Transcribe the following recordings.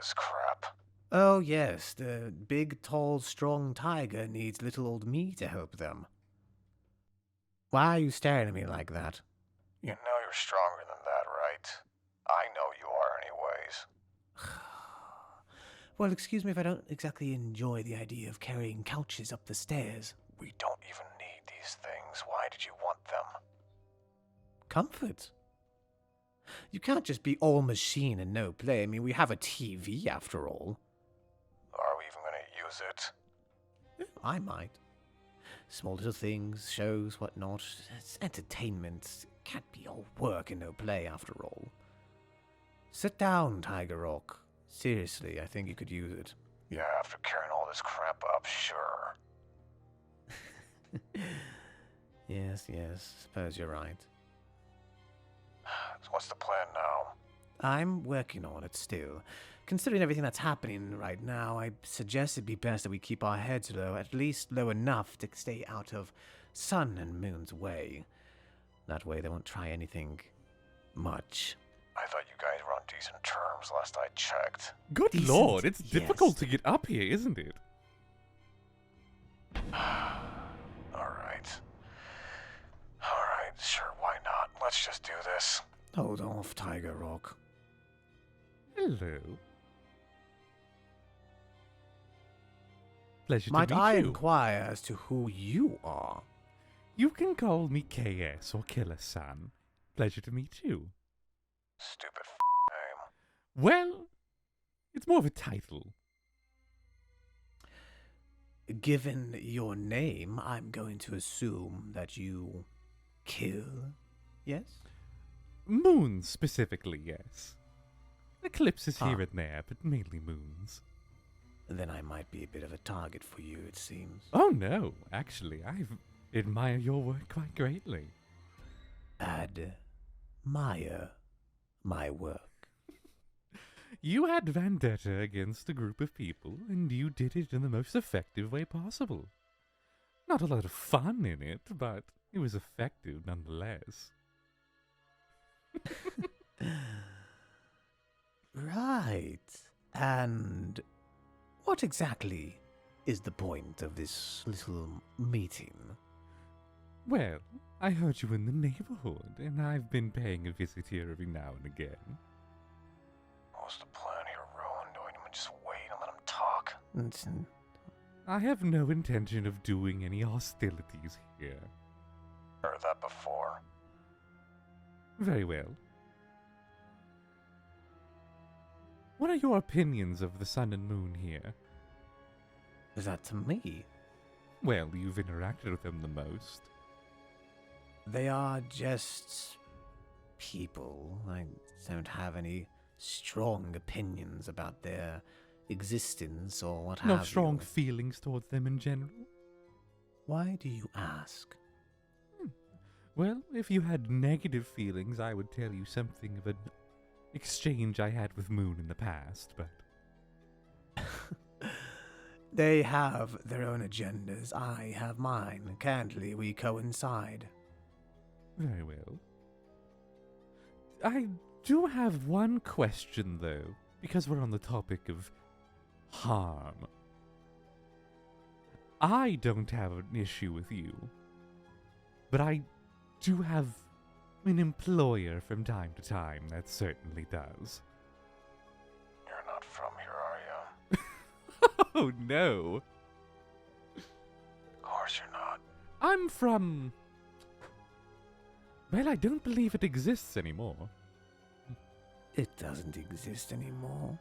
this crap? Oh yes, the big, tall, strong tiger needs little old me to help them. Why are you staring at me like that? You know you're stronger than that, right? I know you are anyways. Well, excuse me if I don't exactly enjoy the idea of carrying couches up the stairs. We don't even need these things. Why did you want them? Comfort. You can't just be all machine and no play. I mean, we have a TV after all. Are we even gonna use it? I might. Small little things, shows, whatnot. It's entertainment. It can't be all work and no play after all. Sit down, Tiger Rock. Seriously, I think you could use it. Yeah, after carrying all this crap up, sure. Yes, suppose you're right. So what's the plan now? I'm working on it still. Considering everything that's happening right now, I suggest it'd be best that we keep our heads low, at least low enough to stay out of Sun and Moon's way. That way they won't try anything much. I thought you guys were on decent terms last I checked. Good Decent, lord, it's yes. difficult to get up here, isn't it? Alright, sure, why not? Let's just do this. Hold off, Tiger Rock. Hello. Pleasure Might to meet I you. inquire as to who you are? You can call me KS or Killer-san. Pleasure to meet you. Stupid name. Well, it's more of a title. Given your name, I'm going to assume that you kill, yes? Moons, specifically, yes. Eclipses Ah. here and there, but mainly moons. Then I might be a bit of a target for you, it seems. Oh no, actually, I admire your work quite greatly. Admire my work. You had vendetta against a group of people, and you did it in the most effective way possible. Not a lot of fun in it, but it was effective nonetheless. Right. And what exactly is the point of this little meeting? Well, I heard you in the neighborhood, and I've been paying a visit here every now and again. What's the plan here, Rowan? Do I just wait and let him talk? It's- I have no intention of doing any hostilities here. Heard that before. Very well. What are your opinions of the sun and moon here? Is that to me? Well, you've interacted with them the most. They are just people. I don't have any strong opinions about their existence or what have you. No strong feelings towards them in general? Why do you ask? Well, if you had negative feelings, I would tell you something of an exchange I had with Moon in the past, but... They have their own agendas. I have mine. Candidly, we coincide. Very well. I do have one question, though, because we're on the topic of harm. I don't have an issue with you, but I do have an employer from time to time that certainly does. You're not from here, are you? Oh no! Of course you're not. I'm from... Well, I don't believe it exists anymore. It doesn't exist anymore.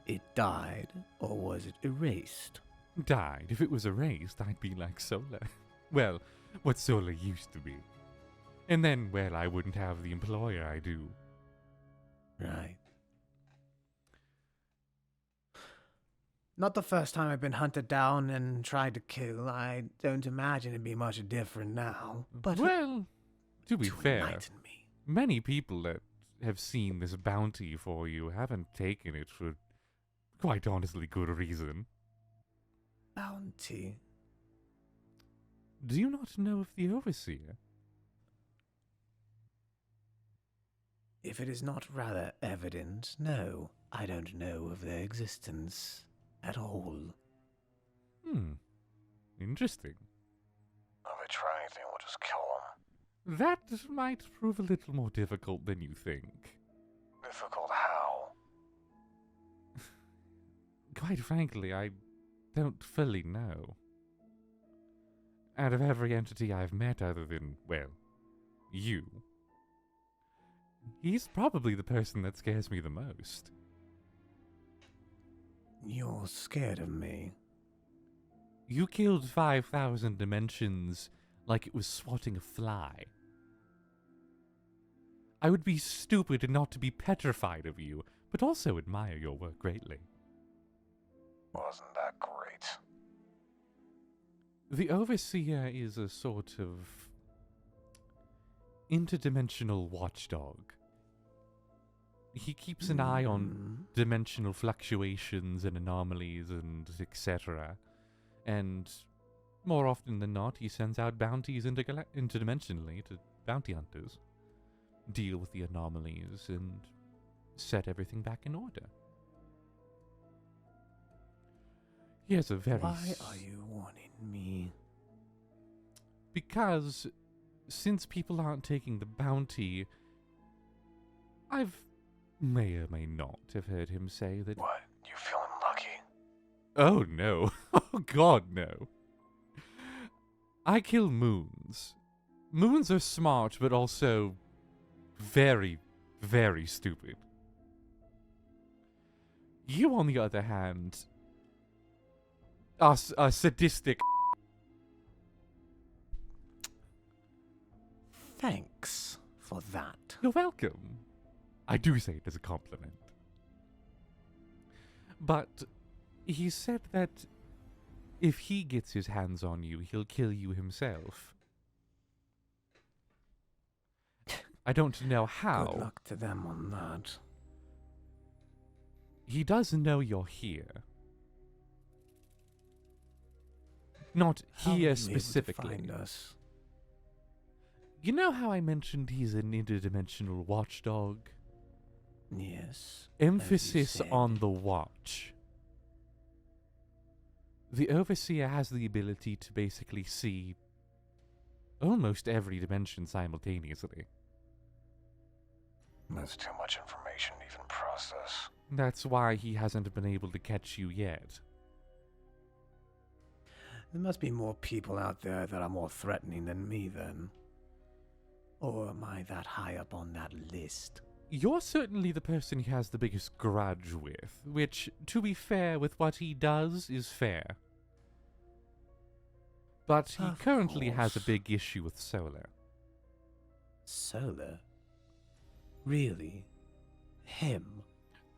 It died, or was it erased? Died. If it was erased, I'd be like Solar. Well, what Solar used to be. And then, well, I wouldn't have the employer I do. Right. Not the first time I've been hunted down and tried to kill. I don't imagine it'd be much different now. But Well, to be to fair, enlighten me. many people that have seen this bounty for you haven't taken it for quite honestly good reason. Bounty. Do you not know of the Overseer? If it is not rather evident, no, I don't know of their existence at all. Interesting. If they try anything, we'll just kill them. That might prove a little more difficult than you think. Difficult how? Quite frankly, I don't fully know. Out of every entity I've met other than, well, you, he's probably the person that scares me the most. You're scared of me. You killed 5,000 dimensions like it was swatting a fly. I would be stupid not to be petrified of you, but also admire your work greatly. Wasn't that great? The Overseer is a sort of interdimensional watchdog. He keeps an eye on dimensional fluctuations and anomalies and etc. And more often than not, he sends out bounties interdimensionally to bounty hunters, deal with the anomalies, and set everything back in order. He has a very... Why are you warning me? Because since people aren't taking the bounty, I've may or may not have heard him say that... What? You feeling lucky? Oh no. Oh god, no. I kill moons. Moons are smart, but also very, very stupid. You, on the other hand, are sadistic. Thanks for that. You're welcome. I do say it as a compliment. But he said that if he gets his hands on you, he'll kill you himself. I don't know how. Good luck to them on that. He does know you're here. Not How were you here able to specifically. find us? You know how I mentioned he's an interdimensional watchdog? Yes. Emphasis said. on the watch. The Overseer has the ability to basically see almost every dimension simultaneously. That's too much information to even process. That's why he hasn't been able to catch you yet. There must be more people out there that are more threatening than me, then. Or am I that high up on that list? You're certainly the person he has the biggest grudge with, which, to be fair with what he does, is fair. But he Of currently has a course. big issue with Solar. Solar? Really? Him?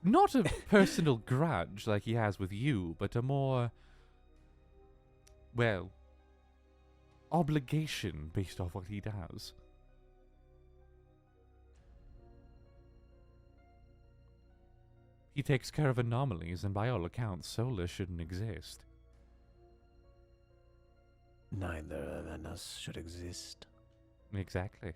Not a personal grudge like he has with you, but a more, well, obligation based off what he does. He takes care of anomalies, and by all accounts, Solar shouldn't exist. Neither than us should exist. Exactly.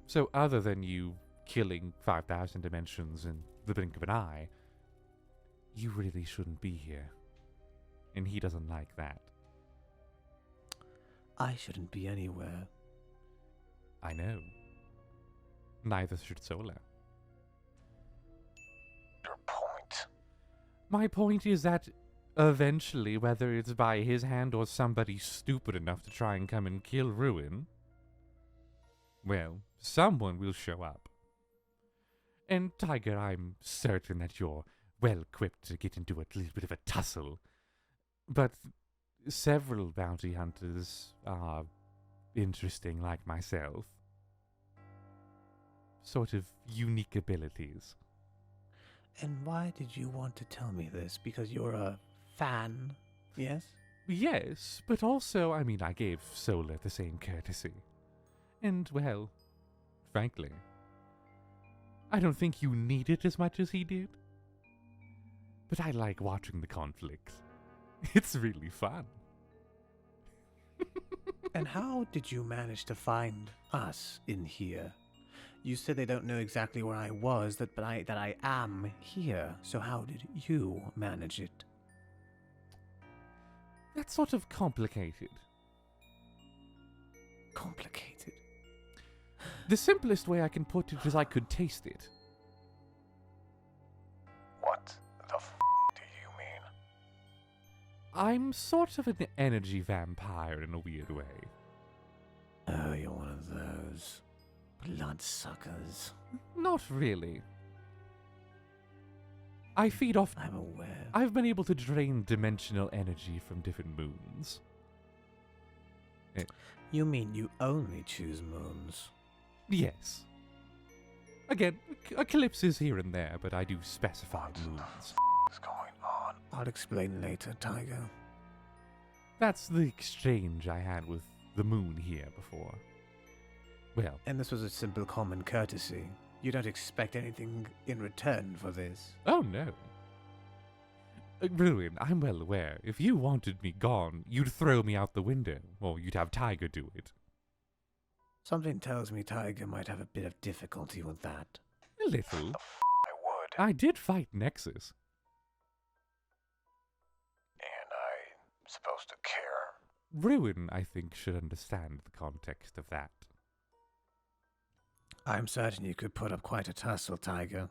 So other than you killing 5,000 dimensions in the blink of an eye, you really shouldn't be here. And he doesn't like that. I shouldn't be anywhere. I know. Neither should Solar. Your point? My point is that eventually, whether it's by his hand or somebody stupid enough to try and come and kill Ruin, well, someone will show up. And Tiger, I'm certain that you're well equipped to get into a little bit of a tussle. But several bounty hunters are interesting like myself. Sort of unique abilities. And why did you want to tell me this? Because you're a fan, yes? Yes, but also, I mean, I gave Solar the same courtesy. And, well, frankly, I don't think you need it as much as he did. But I like watching the conflict. It's really fun. And how did you manage to find us in here? You said they don't know exactly where I was, that I am here. So how did you manage it? That's sort of complicated. Complicated. The simplest way I can put it is I could taste it. What the do you mean? I'm sort of an energy vampire in a weird way. Oh, you're one of those bloodsuckers. Not really. I feed off. I'm aware. I've been able to drain dimensional energy from different moons. You mean you only choose moons? Yes. Again, eclipses here and there, but I do specify moons. What's going on? I'll explain later, Tiger. That's the exchange I had with the moon here before. Well, And this was a simple common courtesy. You don't expect anything in return for this. oh no. Ruin, I'm well aware. If you wanted me gone, you'd throw me out the window, or you'd have Tiger do it. Something tells me Tiger might have a bit of difficulty with that. A little. I would. I did fight Nexus. And I'm supposed to care. Ruin, I think, should understand the context of that. I'm certain you could put up quite a tussle, Tiger.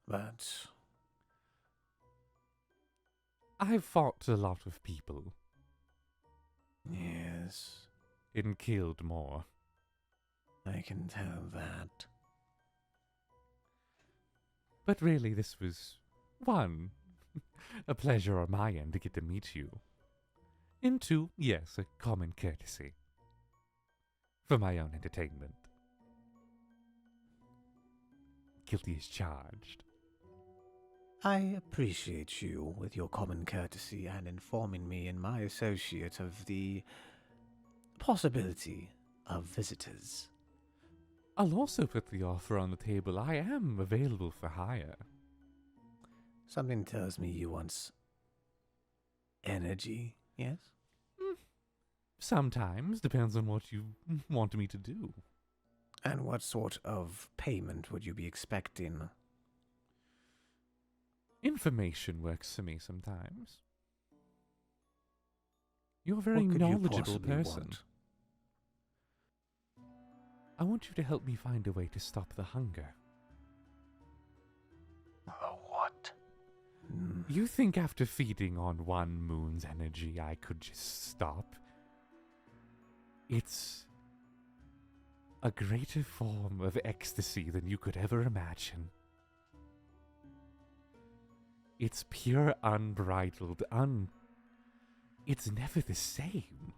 But I've fought a lot of people yes, and killed more. I can tell that. But really, this was, one, a pleasure on my end to get to meet you. And two, yes, a common courtesy. For my own entertainment. Guilty as charged. I appreciate you with your common courtesy and informing me and my associate of the possibility of visitors. I'll also put the offer on the table. I am available for hire. Something tells me you want energy, yes? Sometimes, depends on what you want me to do. And what sort of payment would you be expecting? Information works for me sometimes. You're a very What could you knowledgeable possibly person. want? I want you to help me find a way to stop the hunger. The what? You think after feeding on one moon's energy I could just stop? It's a greater form of ecstasy than you could ever imagine. It's pure, unbridled, It's never the same.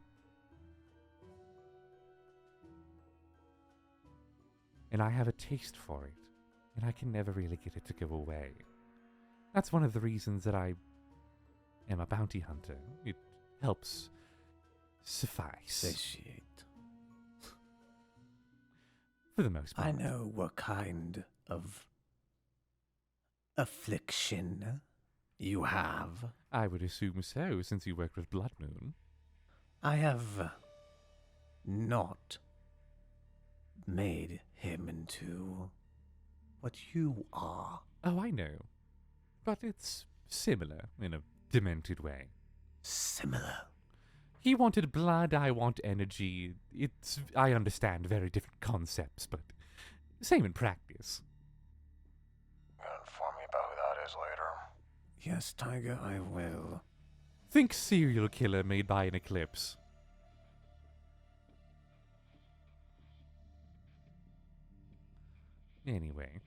And I have a taste for it, and I can never really get it to go away. That's one of the reasons that I am a bounty hunter. It helps suffice. Satiate. For the most part. I know what kind of affliction you have. I would assume so, since you work with Blood Moon. I have not made him into what you are. Oh, I know. But it's similar in a demented way. Similar. He wanted blood, I want energy. I understand very different concepts, but same in practice. Gonna inform me about who that is later. Yes, Tiger, I will. Think serial killer made by an eclipse. Anyway.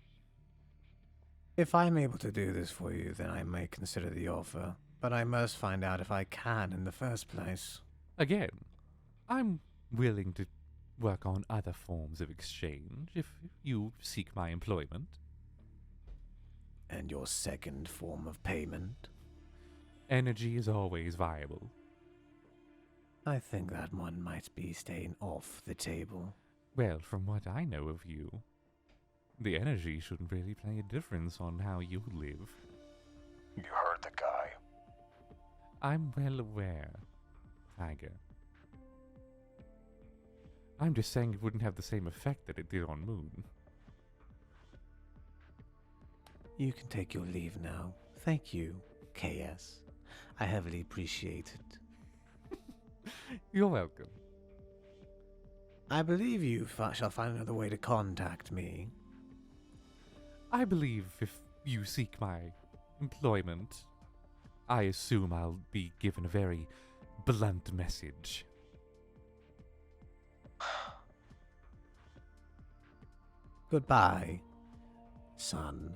If I'm able to do this for you, then I may consider the offer. But I must find out if I can in the first place. Again, I'm willing to work on other forms of exchange if you seek my employment. And your second form of payment? Energy is always viable. I think that one might be staying off the table. Well, from what I know of you, the energy shouldn't really play a difference on how you live. You heard the guy. I'm well aware, Tiger. I'm just saying it wouldn't have the same effect that it did on Moon. You can take your leave now. Thank you, KS. I heavily appreciate it. You're welcome. I believe you shall find another way to contact me. I believe if you seek my employment, I assume I'll be given a very blunt message. Goodbye, son.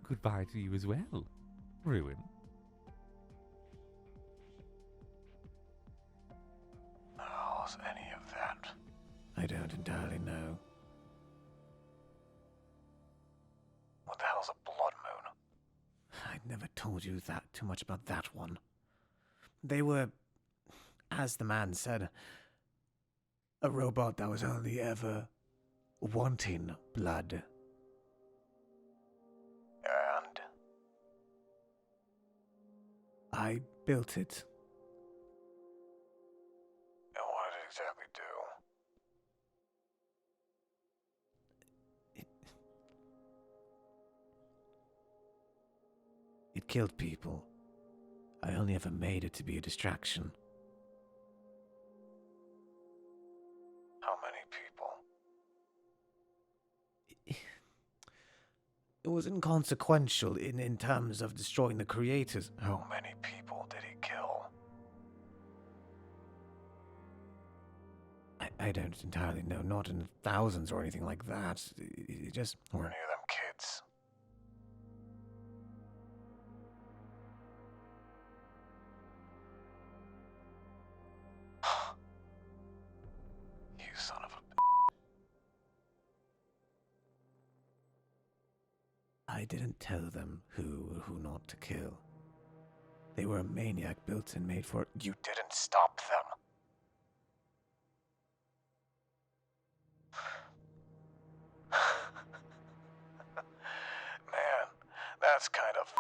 Goodbye to you as well, Ruin. How's any of that? I don't entirely know. What the hell's a blood moon? I'd never told you that too much about that one. They were, as the man said, a robot that was only ever wanting blood. And? I built it. And what did it exactly do? It killed people. I only ever made it to be a distraction. How many people? It was inconsequential in terms of destroying the creators. How many people did he kill? I don't entirely know, not in thousands or anything like that. It just... Were any of them kids? You son of a... I didn't tell them who or who not to kill. They were a maniac built and made for... You didn't stop them. Man, that's kind of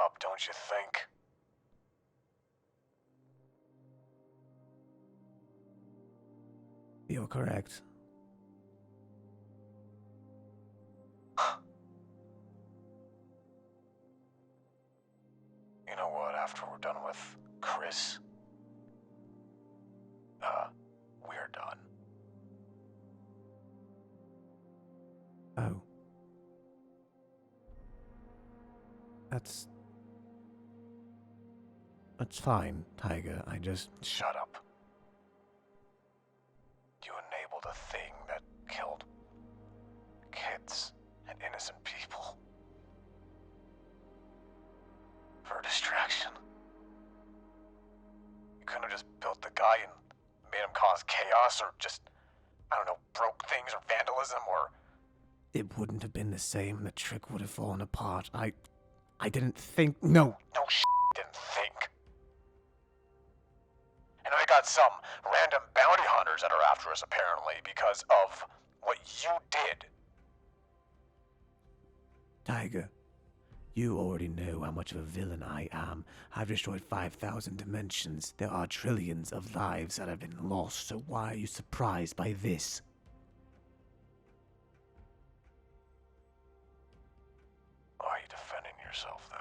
up, don't you think? You're correct. You know what, after we're done with Chris, we're done. Oh. That's fine, Tiger. I just... Shut up. You enabled a thing that killed kids and innocent people. For a distraction. You couldn't have just built the guy and made him cause chaos, or just, I don't know, broke things, or vandalism, or... It wouldn't have been the same. The trick would have fallen apart. I didn't think... No! No didn't think. And I got some random bounty hunters that are after us, apparently, because of what you did. Tiger, you already know how much of a villain I am. I've destroyed 5,000 dimensions. There are trillions of lives that have been lost, so why are you surprised by this? Why are you defending yourself, then?